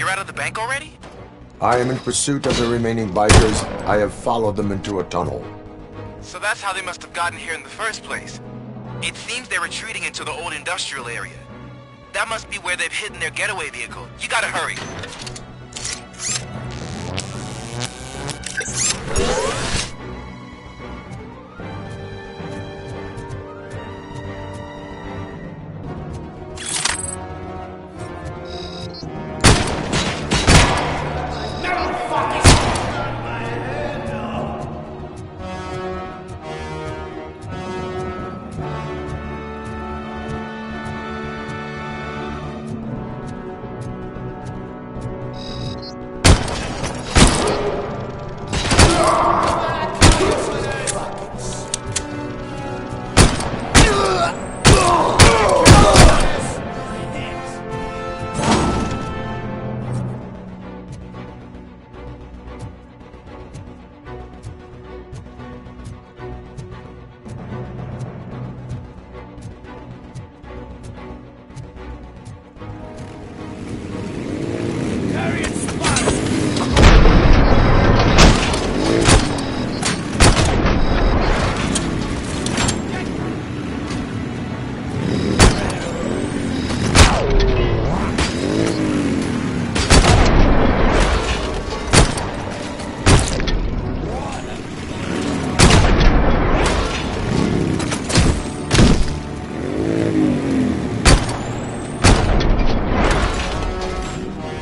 You're out of the bank already? I am in pursuit of the remaining bikers. I have followed them into a tunnel. So that's how they must have gotten here in the first place. It seems they're retreating into the old industrial area. That must be where they've hidden their getaway vehicle. You gotta hurry.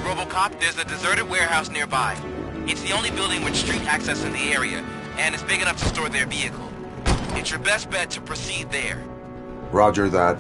Robocop, there's a deserted warehouse nearby. It's the only building with street access in the area, and it's big enough to store their vehicle. It's your best bet to proceed there. Roger that.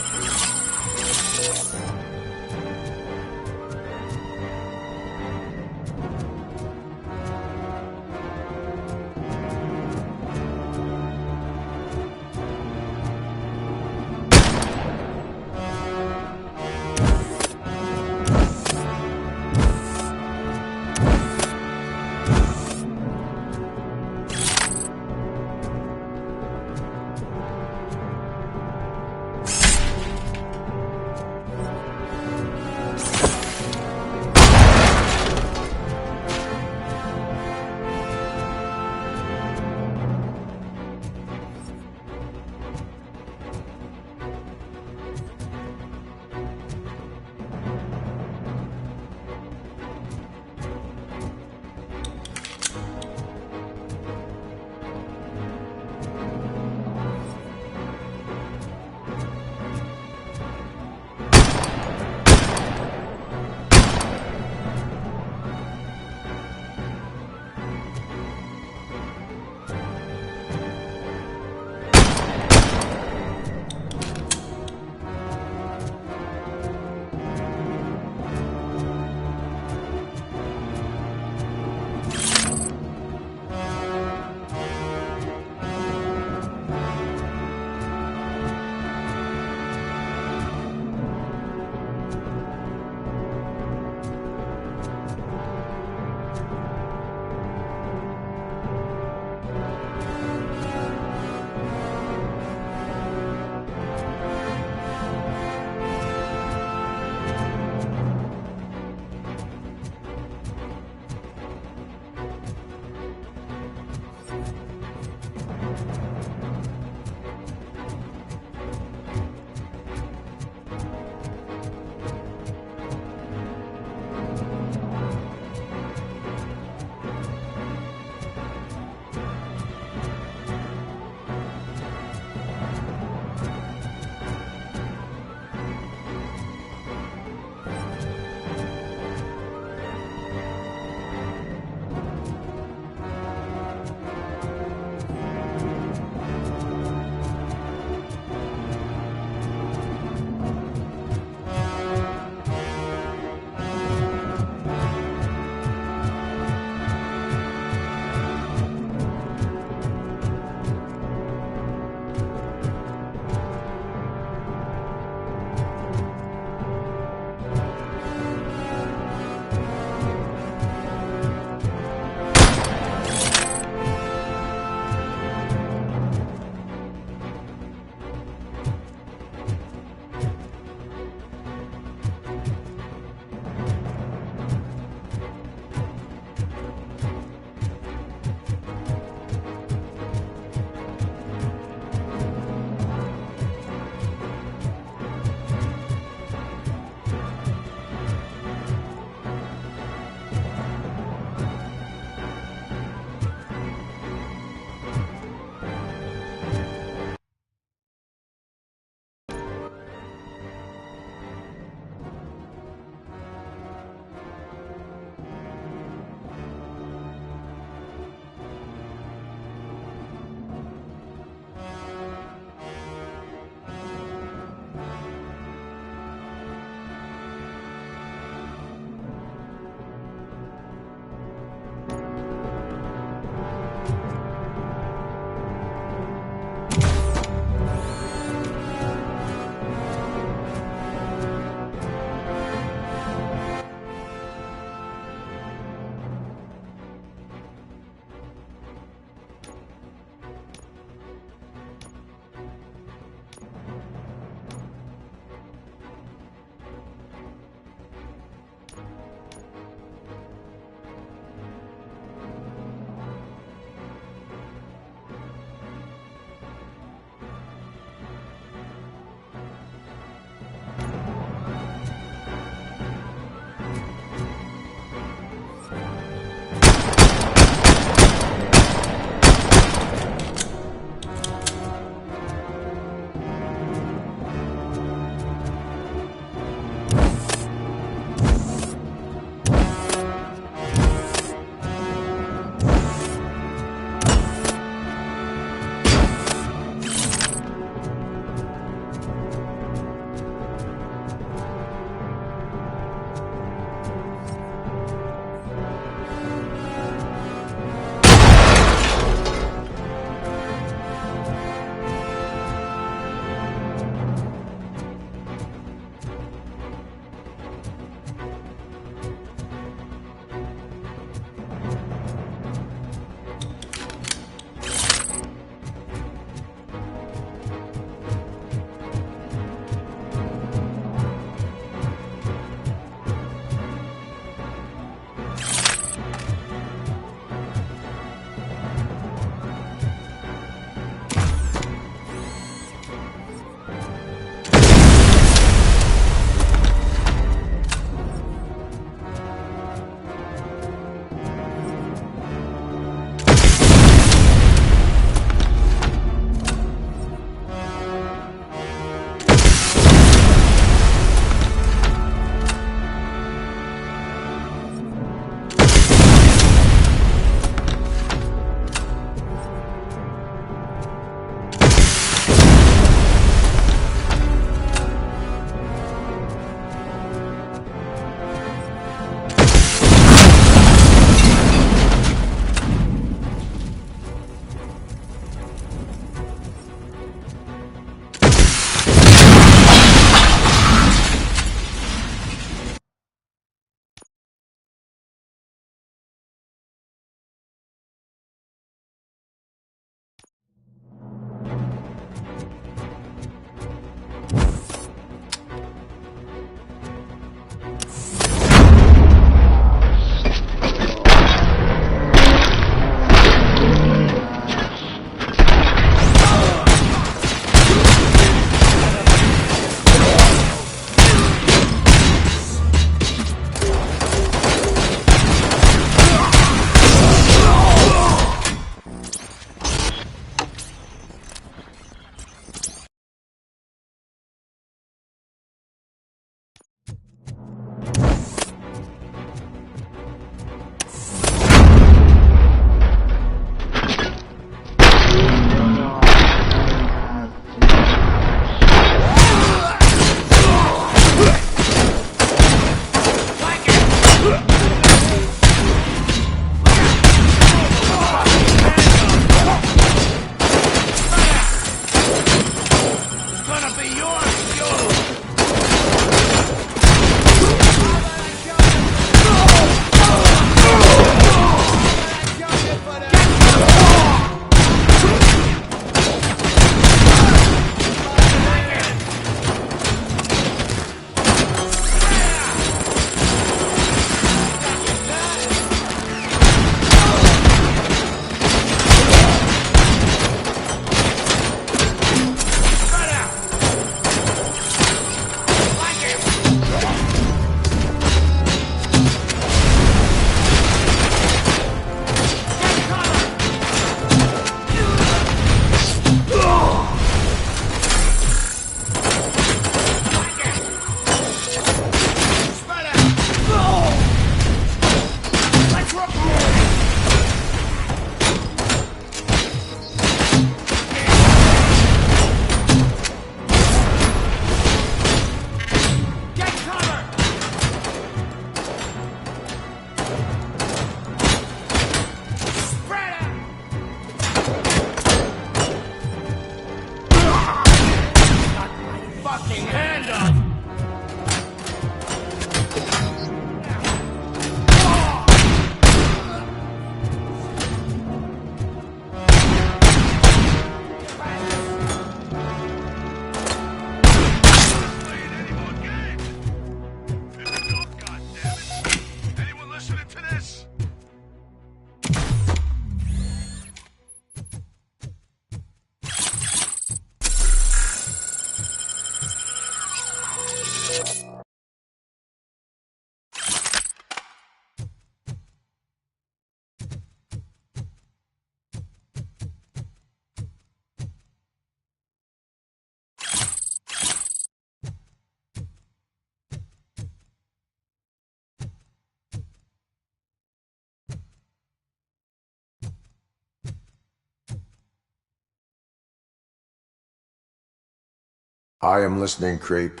I am listening, creep.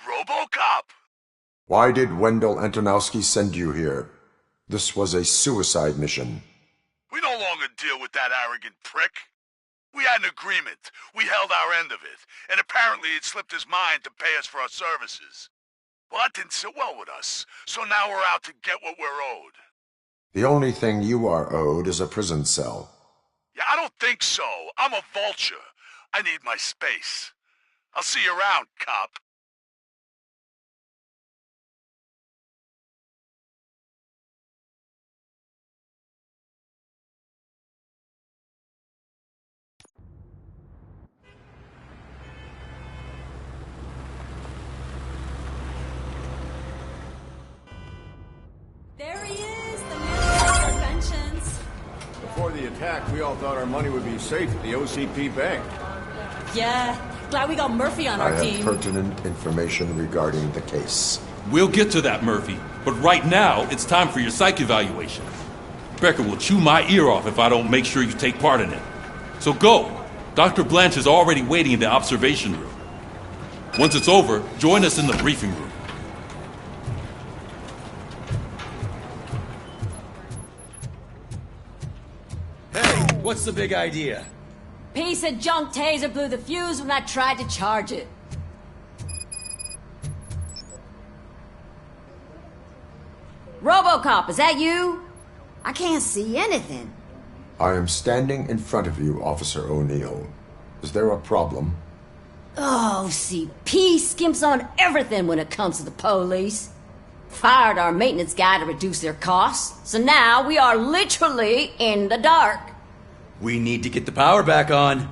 Robocop! Why did Wendell Antonowski send you here? This was a suicide mission. We no longer deal with that arrogant prick. We had an agreement. We held our end of it, and apparently it slipped his mind to pay us for our services. Well, that didn't sit well with us, so now we're out to get what we're owed. The only thing you are owed is a prison cell. Yeah, I don't think so. I'm a vulture. I need my space. I'll see you around, cop. There he is, the man of all inventions. Before the attack, we all thought our money would be safe at the OCP bank. Yeah, glad we got Murphy on I our have team. pertinent information regarding the case. We'll get to that, Murphy. But right now, it's time for your psych evaluation. Becker will chew my ear off if I don't make sure you take part in it. So go. Dr. Blanche is already waiting in the observation room. Once it's over, join us in the briefing room. Hey, what's the big idea? Piece of junk taser blew the fuse when I tried to charge it. Robocop, is that you? I can't see anything. I am standing in front of you, Officer O'Neill. Is there a problem? Oh, CP skimps on everything when it comes to the police. Fired our maintenance guy to reduce their costs, so now we are literally in the dark. We need to get the power back on.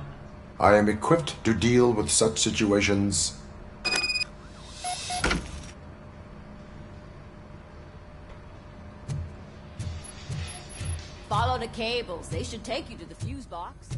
I am equipped to deal with such situations. Follow the cables. They should take you to the fuse box.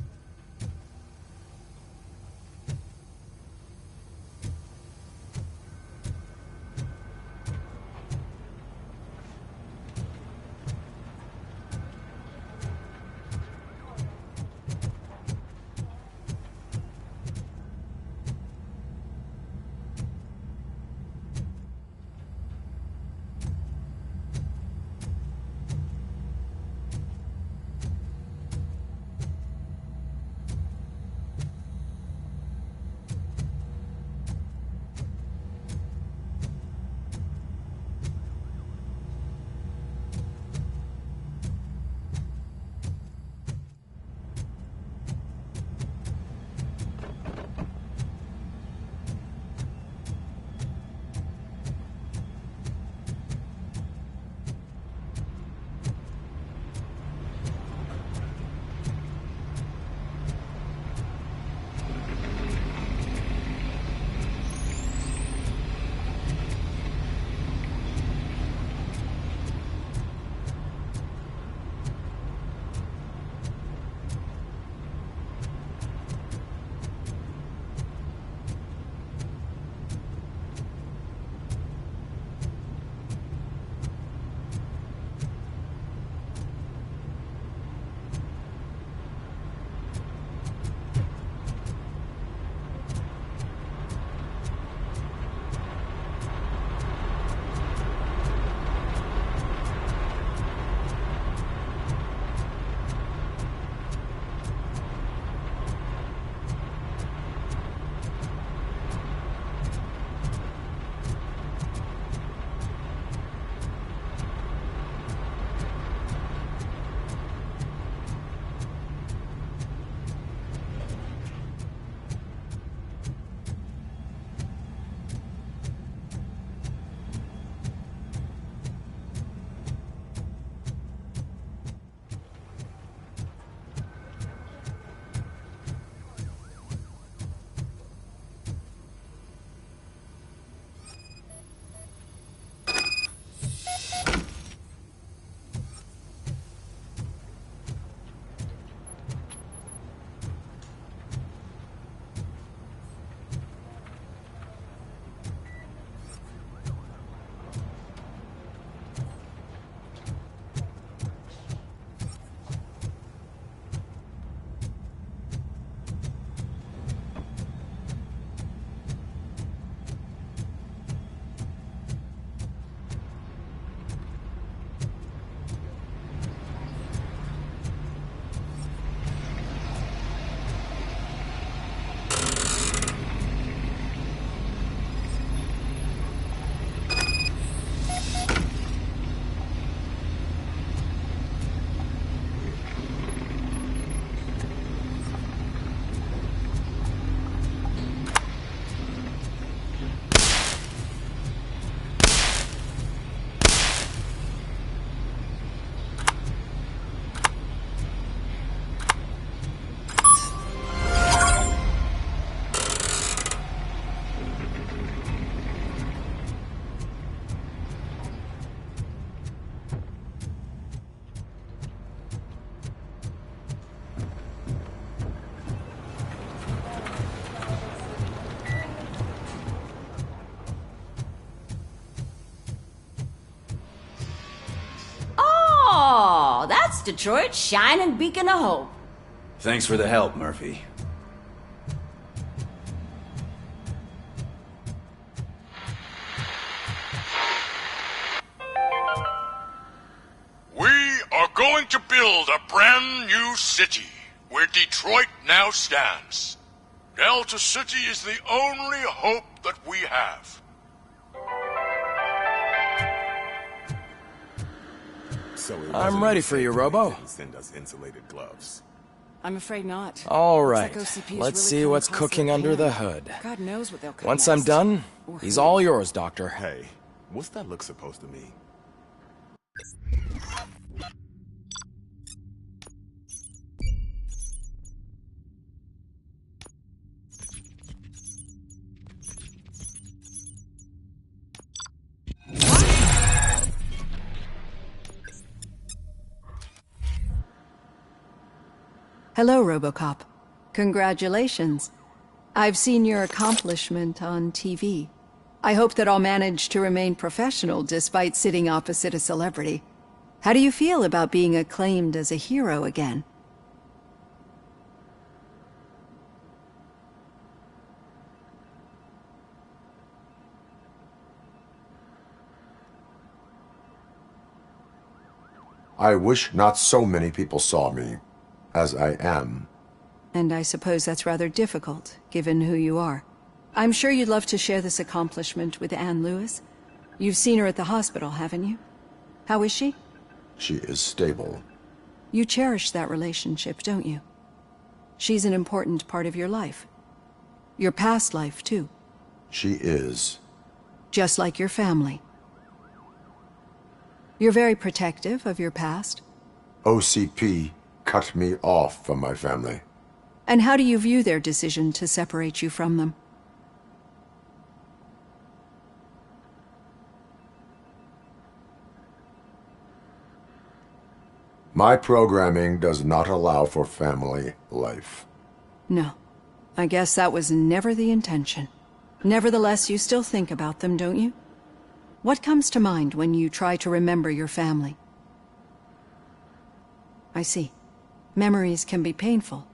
That's Detroit's shining beacon of hope. Thanks for the help, Murphy. We are going to build a brand new city where Detroit now stands. Delta City is the only hope that we have. I'm ready for you, Robo. Send us insulated gloves. I'm afraid not. All right. Looks like OCP is Let's really see what's coming close to cooking their under the pan. hood. God knows what they'll cut Once I'm next. done, Or he's who. all yours, Doctor. Hey, what's that look supposed to mean? Hello, Robocop. Congratulations. I've seen your accomplishment on TV. I hope that I'll manage to remain professional despite sitting opposite a celebrity. How do you feel about being acclaimed as a hero again? I wish not so many people saw me as I am. And I suppose that's rather difficult, given who you are. I'm sure you'd love to share this accomplishment with Anne Lewis. You've seen her at the hospital, haven't you? How is she? She is stable. You cherish that relationship, don't you? She's an important part of your life. Your past life, too. She is. Just like your family. You're very protective of your past. OCP cut me off from my family. And how do you view their decision to separate you from them? My programming does not allow for family life. No. I guess that was never the intention. Nevertheless, you still think about them, don't you? What comes to mind when you try to remember your family? I see. Memories can be painful.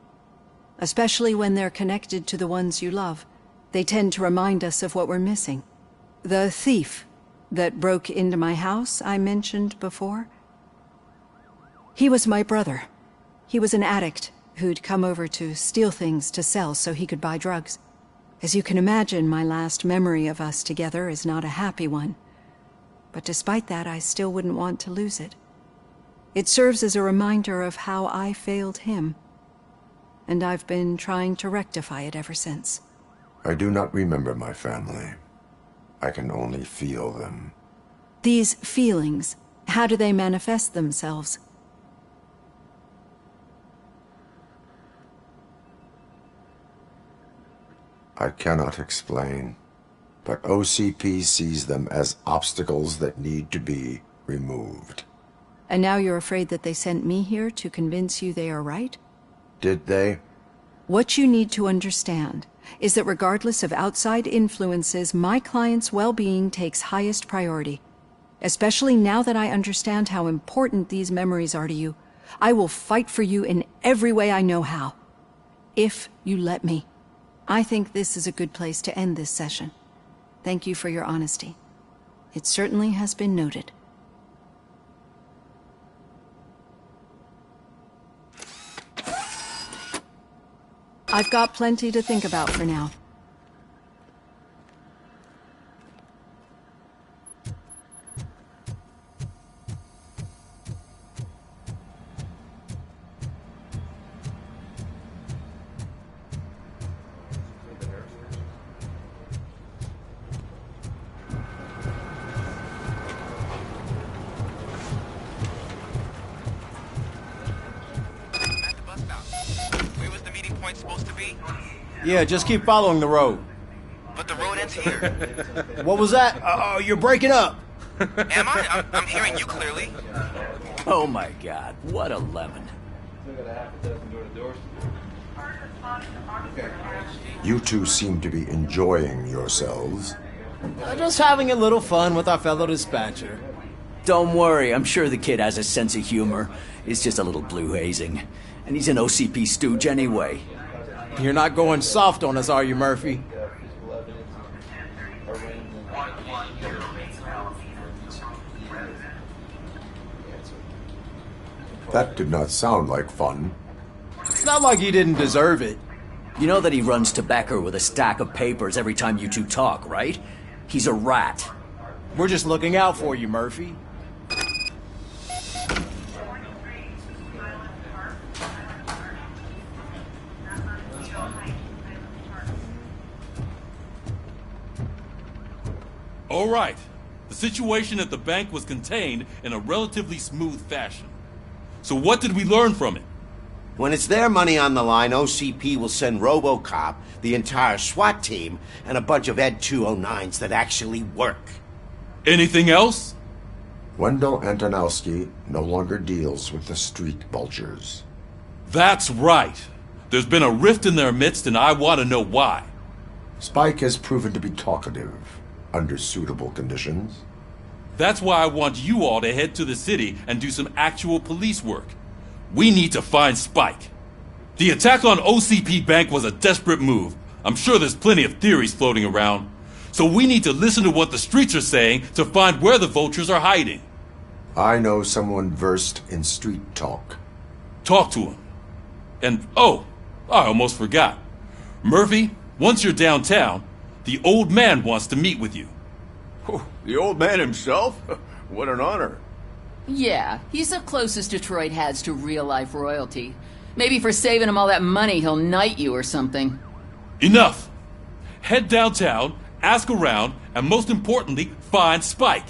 Especially when they're connected to the ones you love. They tend to remind us of what we're missing. The thief that broke into my house I mentioned before? He was my brother. He was an addict who'd come over to steal things to sell so he could buy drugs. As you can imagine, my last memory of us together is not a happy one. But despite that, I still wouldn't want to lose it. It serves as a reminder of how I failed him. And I've been trying to rectify it ever since. I do not remember my family. I can only feel them. These feelings, how do they manifest themselves? I cannot explain, but OCP sees them as obstacles that need to be removed. And now you're afraid that they sent me here to convince you they are right? Did they? What you need to understand is that regardless of outside influences, my client's well-being takes highest priority. Especially now that I understand how important these memories are to you, I will fight for you in every way I know how. If you let me. I think this is a good place to end this session. Thank you for your honesty. It certainly has been noted. I've got plenty to think about for now. At the bus stop. Where was the meeting point supposed to be? Yeah, just keep following the road. But the road ends here. What was that? You're breaking up. Am I? I'm hearing you clearly. Oh my god, what a lemon. You two seem to be enjoying yourselves. Just having a little fun with our fellow dispatcher. Don't worry, I'm sure the kid has a sense of humor. It's just a little blue hazing. And he's an OCP stooge anyway. You're not going soft on us, are you, Murphy? That did not sound like fun. It's not like he didn't deserve it. You know that he runs to Becker with a stack of papers every time you two talk, right? He's a rat. We're just looking out for you, Murphy. All right. The situation at the bank was contained in a relatively smooth fashion. So what did we learn from it? When it's their money on the line, OCP will send Robocop, the entire SWAT team, and a bunch of Ed 209s that actually work. Anything else? Wendell Antonowski no longer deals with the street vultures. That's right. There's been a rift in their midst, and I want to know why. Spike has proven to be talkative, under suitable conditions. That's why I want you all to head to the city and do some actual police work. We need to find Spike. The attack on OCP Bank was a desperate move. I'm sure there's plenty of theories floating around. So we need to listen to what the streets are saying to find where the vultures are hiding. I know someone versed in street talk. Talk to him. And, oh, I almost forgot. Murphy, once you're downtown, the old man wants to meet with you. Oh, the old man himself? What an honor. Yeah, he's the closest Detroit has to real-life royalty. Maybe for saving him all that money, he'll knight you or something. Enough! Head downtown, ask around, and most importantly, find Spike.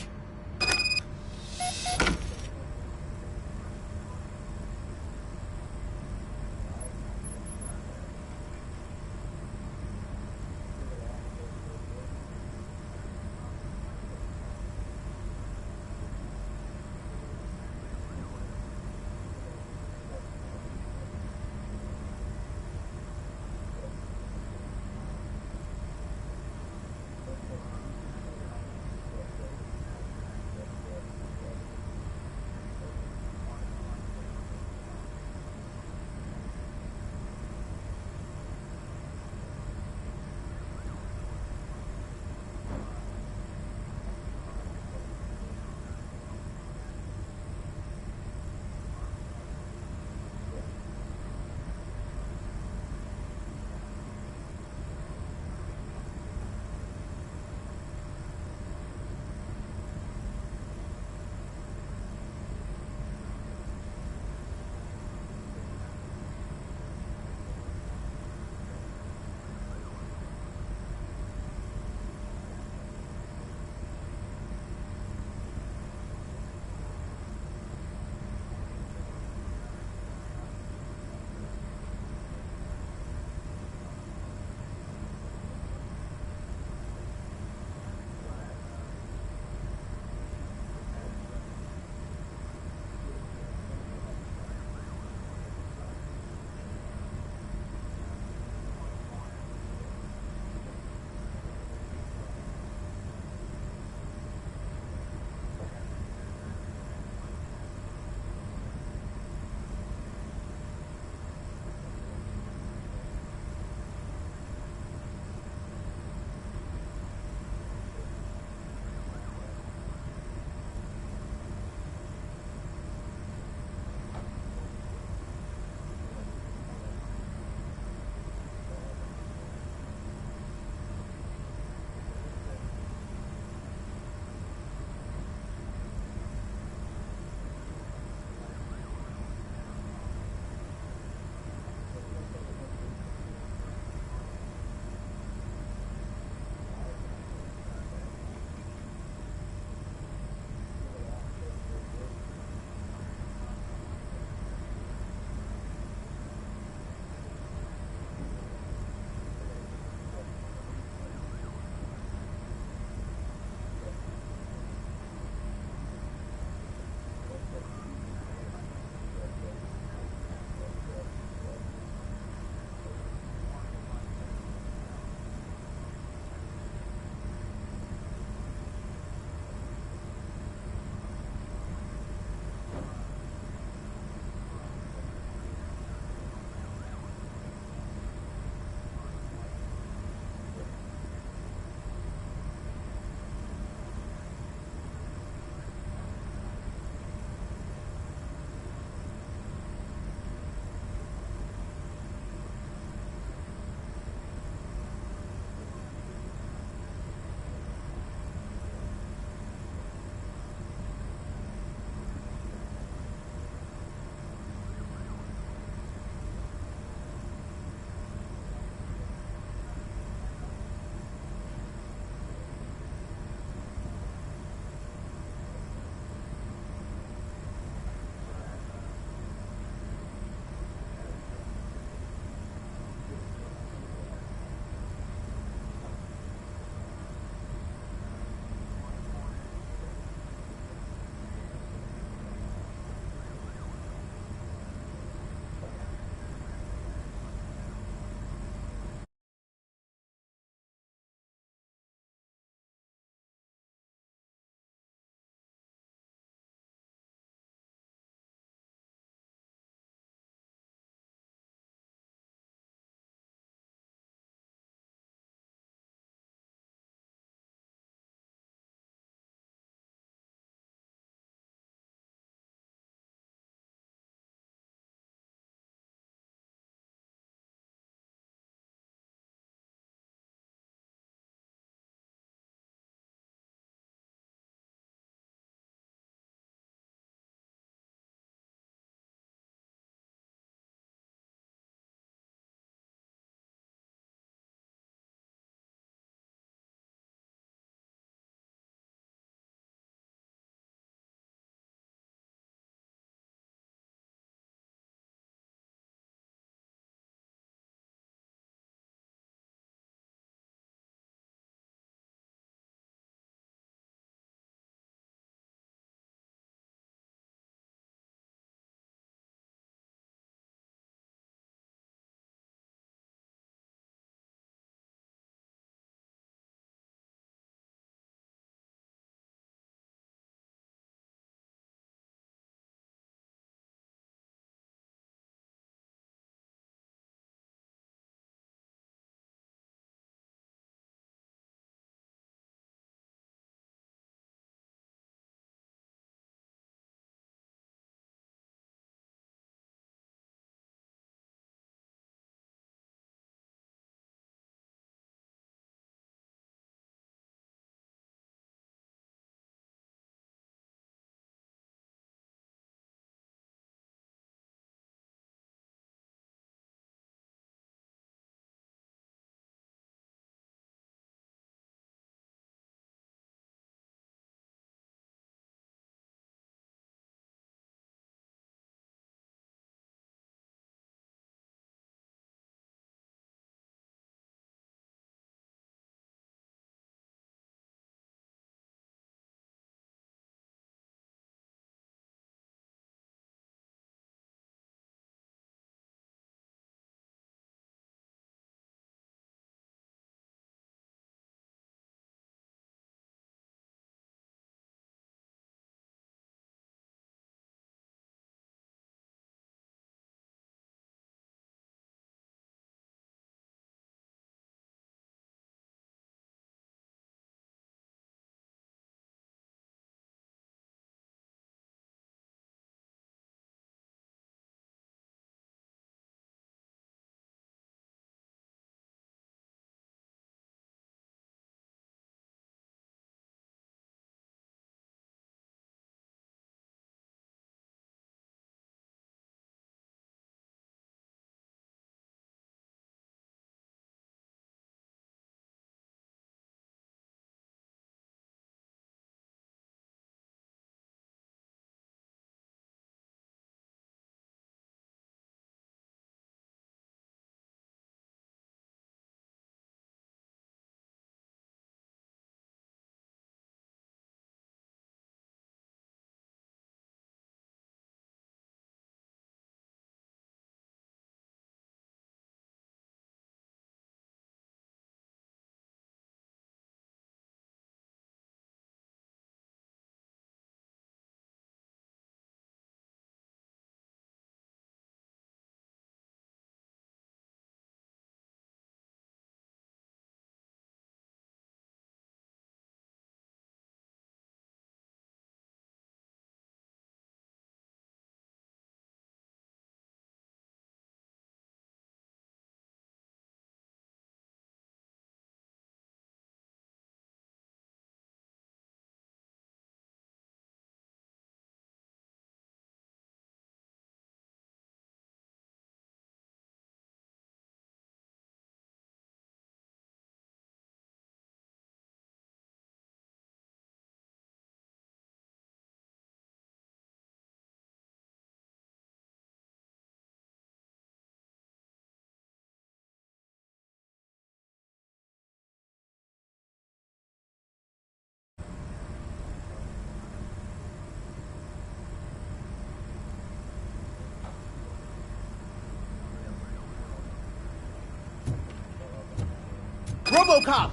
Robocop!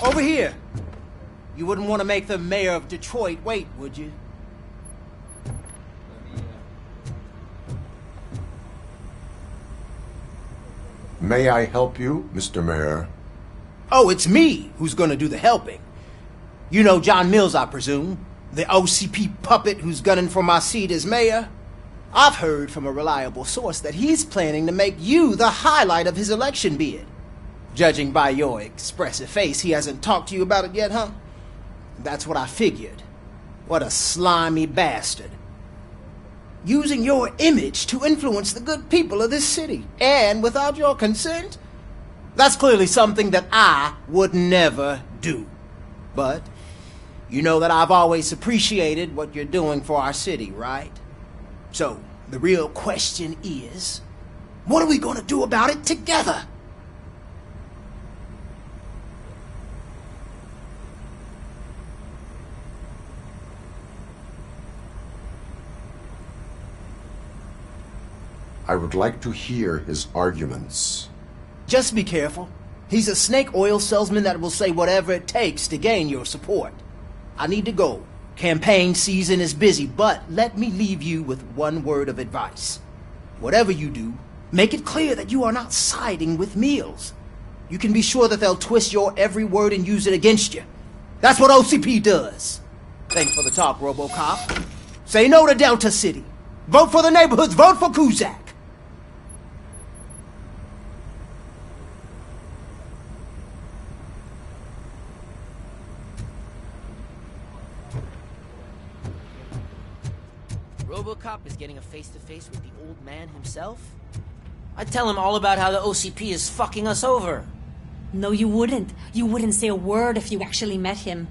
Over here! You wouldn't want to make the mayor of Detroit wait, would you? May I help you, Mr. Mayor? Oh, it's me who's gonna do the helping. You know John Mills, I presume? The OCP puppet who's gunning for my seat as mayor? I've heard from a reliable source that he's planning to make you the highlight of his election bid. Judging by your expressive face, he hasn't talked to you about it yet, huh? That's what I figured. What a slimy bastard. Using your image to influence the good people of this city, and without your consent? That's clearly something that I would never do. But you know that I've always appreciated what you're doing for our city, right? So, the real question is, what are we gonna do about it together? I would like to hear his arguments. Just be careful. He's a snake oil salesman that will say whatever it takes to gain your support. I need to go. Campaign season is busy, but let me leave you with one word of advice. Whatever you do, make it clear that you are not siding with Mills. You can be sure that they'll twist your every word and use it against you. That's what OCP does. Thanks for the talk, Robocop. Say no to Delta City. Vote for the neighborhoods. Vote for Kuzak. Robocop is getting a face-to-face with the old man himself? I'd tell him all about how the OCP is fucking us over. No, you wouldn't. You wouldn't say a word if you actually met him.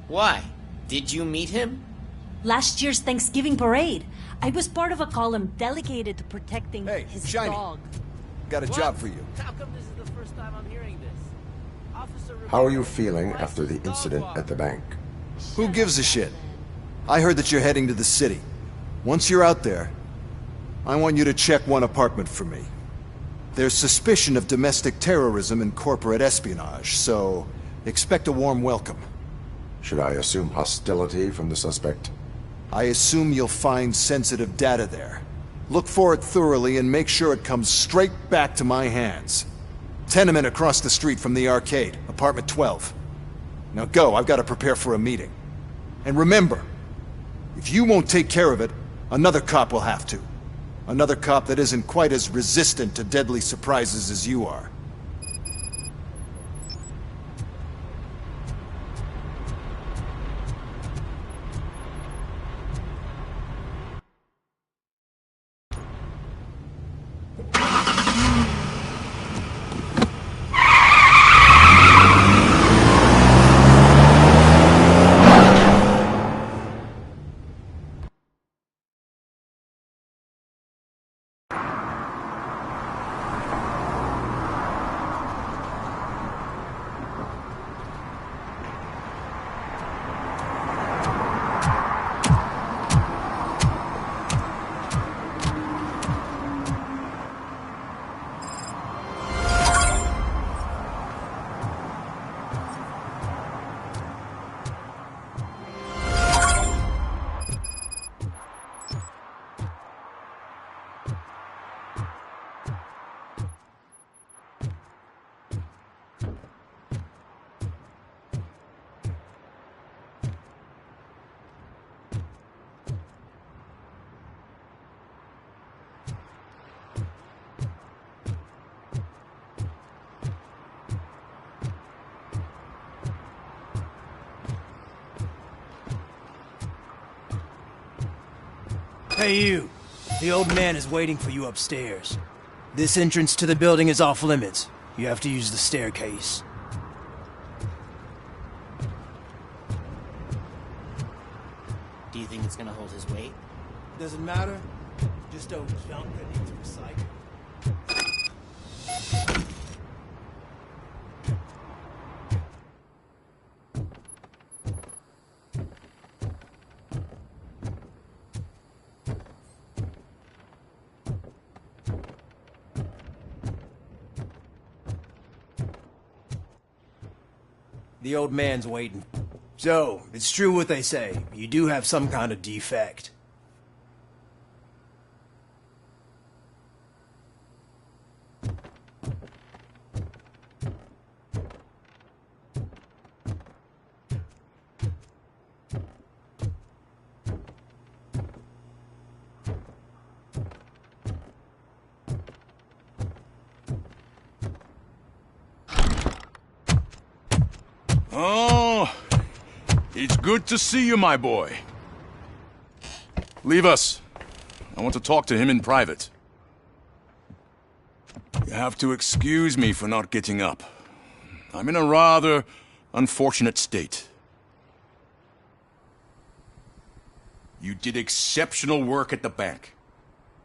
Why? Did you meet him? Last year's Thanksgiving parade. I was part of a column dedicated to protecting his Shiny. dog. Got a job for you. How come this is the first time I'm hearing this? Officer How are you feeling after the incident at the bank? Who gives a shit? I heard that you're heading to the city. Once you're out there, I want you to check one apartment for me. There's suspicion of domestic terrorism and corporate espionage, so expect a warm welcome. Should I assume hostility from the suspect? I assume you'll find sensitive data there. Look for it thoroughly and make sure it comes straight back to my hands. Tenement across the street from the arcade, apartment 12. Now go, I've got to prepare for a meeting. And remember, if you won't take care of it, another cop will have to. Another cop that isn't quite as resistant to deadly surprises as you are. Hey you, the old man is waiting for you upstairs. This entrance to the building is off limits. You have to use the staircase. Do you think it's gonna hold his weight? Doesn't matter. Just old junk that needs recycling. The old man's waiting. So, it's true what they say. You do have some kind of defect. Oh, it's good to see you, my boy. Leave us. I want to talk to him in private. You have to excuse me for not getting up. I'm in a rather unfortunate state. You did exceptional work at the bank.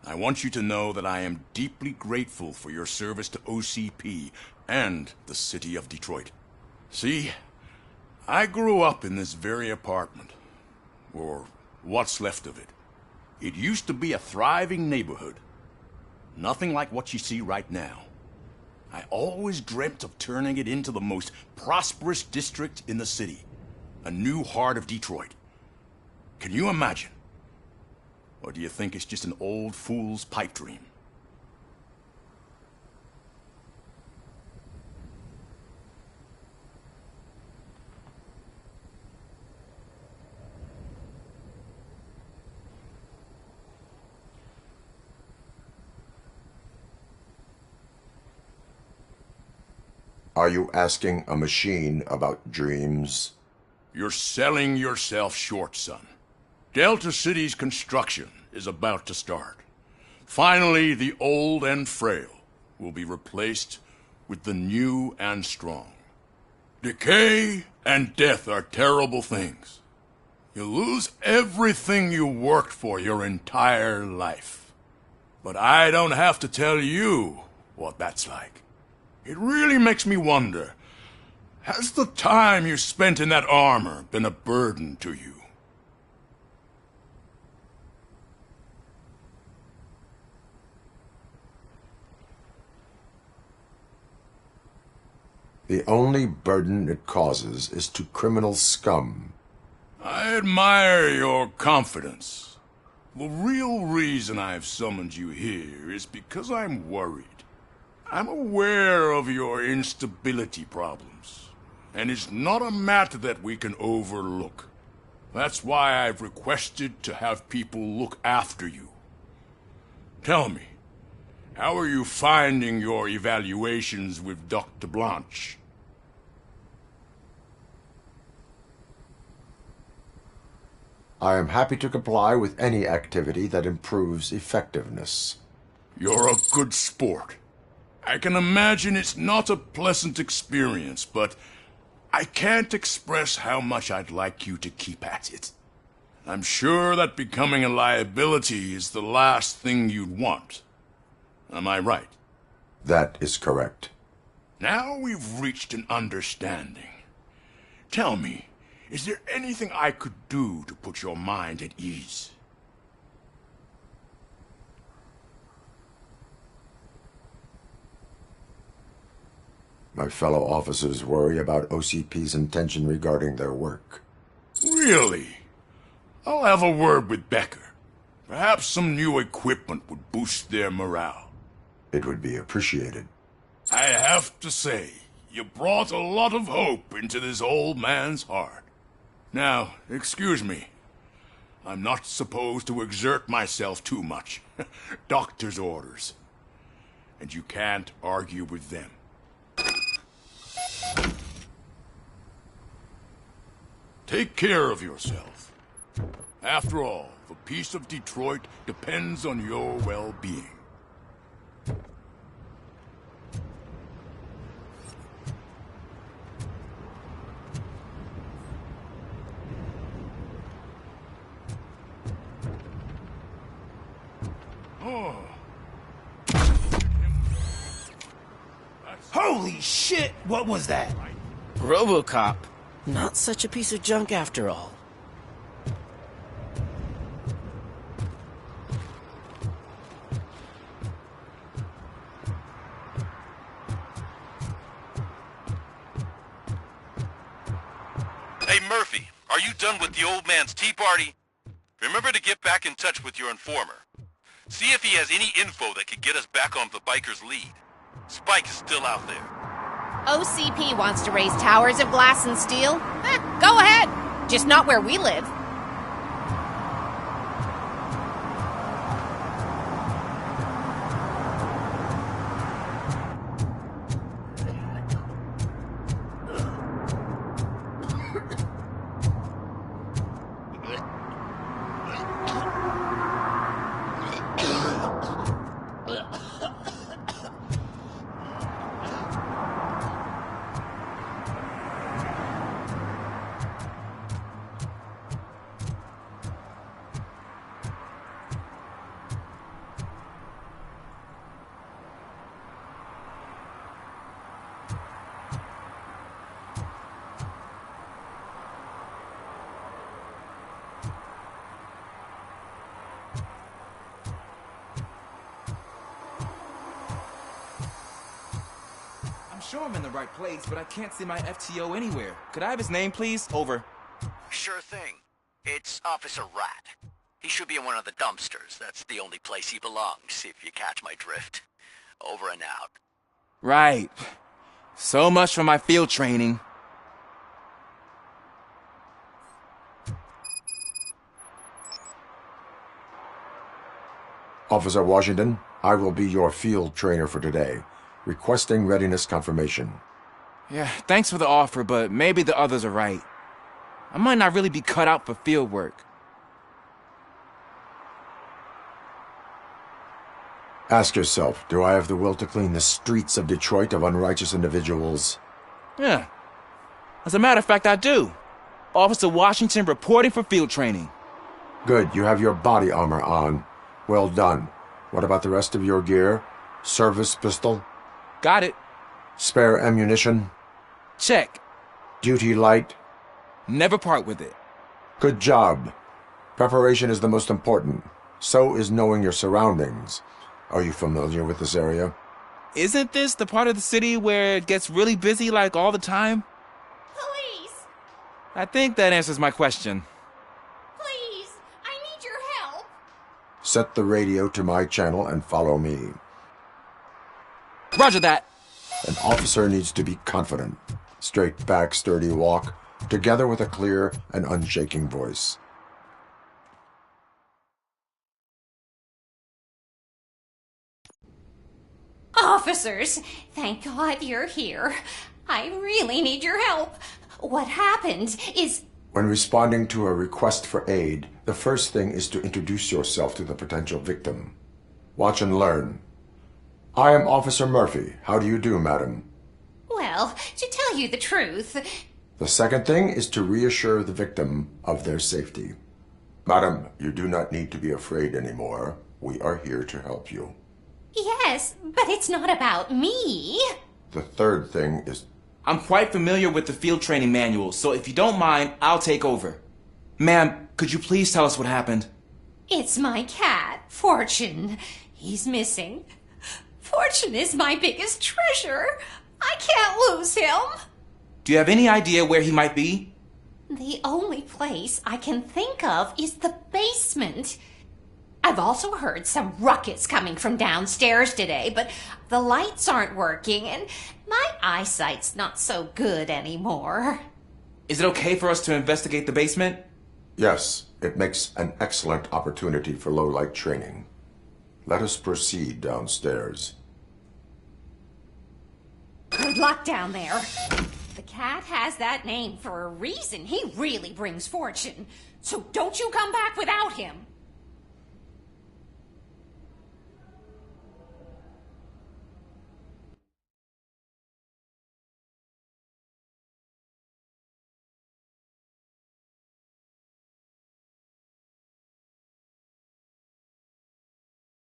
I want you to know that I am deeply grateful for your service to OCP and the city of Detroit. See, I grew up in this very apartment, or what's left of it. It used to be a thriving neighborhood. Nothing like what you see right now. I always dreamt of turning it into the most prosperous district in the city. A new heart of Detroit. Can you imagine? Or do you think it's just an old fool's pipe dream? Are you asking a machine about dreams? You're selling yourself short, son. Delta City's construction is about to start. Finally, the old and frail will be replaced with the new and strong. Decay and death are terrible things. You lose everything you worked for your entire life. But I don't have to tell you what that's like. It really makes me wonder, has the time you spent in that armor been a burden to you? The only burden it causes is to criminal scum. I admire your confidence. The real reason I've summoned you here is because I'm worried. I'm aware of your instability problems, and it's not a matter that we can overlook. That's why I've requested to have people look after you. Tell me, how are you finding your evaluations with Dr. Blanche? I am happy to comply with any activity that improves effectiveness. You're a good sport. I can imagine it's not a pleasant experience, but I can't express how much I'd like you to keep at it. I'm sure that becoming a liability is the last thing you'd want. Am I right? That is correct. Now we've reached an understanding. Tell me, is there anything I could do to put your mind at ease? My fellow officers worry about OCP's intention regarding their work. Really? I'll have a word with Becker. Perhaps some new equipment would boost their morale. It would be appreciated. I have to say, you brought a lot of hope into this old man's heart. Now, excuse me. I'm not supposed to exert myself too much. Doctor's orders. And you can't argue with them. Take care of yourself. After all, the peace of Detroit depends on your well-being. Oh. Holy shit! What was that? Robocop. Not such a piece of junk after all. Murphy, are you done with the old man's tea party? Remember to get back in touch with your informer. See if he has any info that could get us back on the biker's lead. Spike is still out there. OCP wants to raise towers of glass and steel? Go ahead. Just not where we live. I'm sure I'm in the right place, but I can't see my FTO anywhere. Could I have his name, please? Over. Sure thing. It's Officer Rat. He should be in one of the dumpsters. That's the only place he belongs, if you catch my drift. Over and out. Right. So much for my field training. Officer Washington, I will be your field trainer for today. Requesting readiness confirmation. Yeah, thanks for the offer, but maybe the others are right. I might not really be cut out for field work. Ask yourself, do I have the will to clean the streets of Detroit of unrighteous individuals? Yeah. As a matter of fact, I do. Officer Washington reporting for field training. Good, you have your body armor on. Well done. What about the rest of your gear? Service pistol? Got it. Spare ammunition? Check. Duty light? Never part with it. Good job. Preparation is the most important. So is knowing your surroundings. Are you familiar with this area? Isn't this the part of the city where it gets really busy like all the time? Police! I think that answers my question. Please! I need your help! Set the radio to my channel and follow me. Roger that. An officer needs to be confident. Straight back, sturdy walk, together with a clear and unshaking voice. Officers, thank God you're here. I really need your help. What happened is... When responding to a request for aid, the first thing is to introduce yourself to the potential victim. Watch and learn. I am Officer Murphy. How do you do, madam? Well, to tell you the truth... The second thing is to reassure the victim of their safety. Madam, you do not need to be afraid anymore. We are here to help you. Yes, but it's not about me. The third thing is... I'm quite familiar with the field training manual, so if you don't mind, I'll take over. Ma'am, could you please tell us what happened? It's my cat, Fortune. He's missing. Fortune is my biggest treasure. I can't lose him. Do you have any idea where he might be? The only place I can think of is the basement. I've also heard some ruckus coming from downstairs today, but the lights aren't working and my eyesight's not so good anymore. Is it okay for us to investigate the basement? Yes, it makes an excellent opportunity for low-light training. Let us proceed downstairs. Good luck down there. The cat has that name for a reason. He really brings fortune. So don't you come back without him.